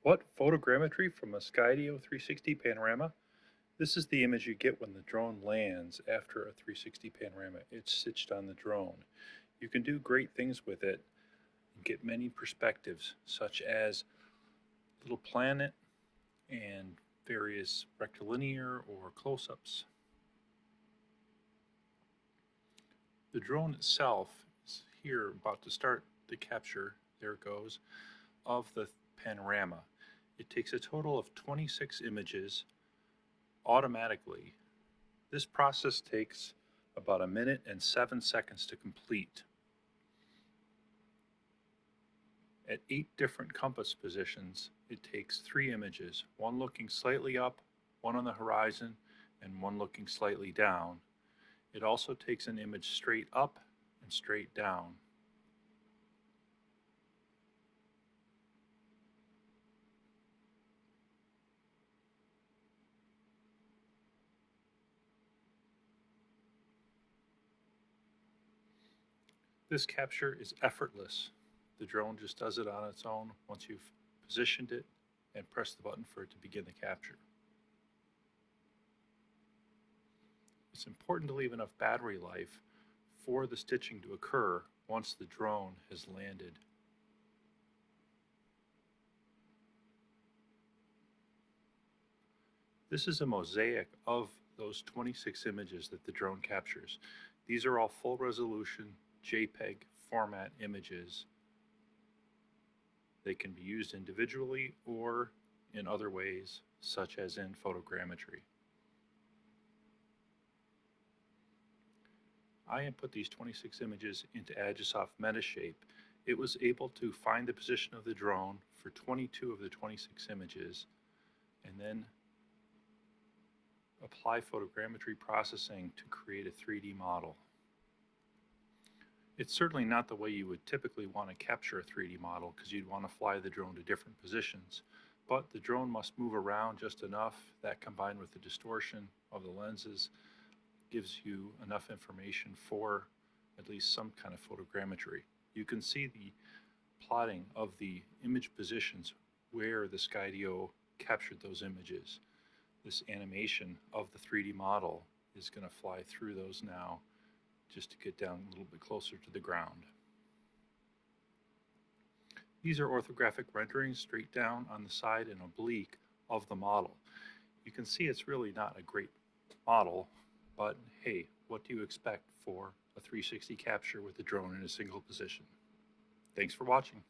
What? Photogrammetry from a Skydio 360 panorama? This is the image you get when the drone lands after a 360 panorama. It's stitched on the drone. You can do great things with it and get many perspectives, such as little planet and various rectilinear or close-ups. The drone itself is here about to start the capture, there it goes, of the panorama. It takes a total of 26 images automatically. This process takes about 1 minute and 7 seconds to complete. At 8 different compass positions, it takes 3 images, one looking slightly up, one on the horizon, and one looking slightly down. It also takes an image straight up and straight down. This capture is effortless. The drone just does it on its own once you've positioned it and press the button for it to begin the capture. It's important to leave enough battery life for the stitching to occur once the drone has landed. This is a mosaic of those 26 images that the drone captures. These are all full resolution JPEG format images. They can be used individually or in other ways, such as in photogrammetry. I input these 26 images into Agisoft Metashape. It was able to find the position of the drone for 22 of the 26 images and then apply photogrammetry processing to create a 3D model. It's certainly not the way you would typically want to capture a 3D model, because you'd want to fly the drone to different positions, but the drone must move around just enough. That, combined with the distortion of the lenses, gives you enough information for at least some kind of photogrammetry. You can see the plotting of the image positions where the Skydio captured those images. This animation of the 3D model is going to fly through those now, just to get down a little bit closer to the ground. These are orthographic renderings straight down on the side and oblique of the model. You can see it's really not a great model, but hey, what do you expect for a 360 capture with the drone in a single position? Thanks for watching.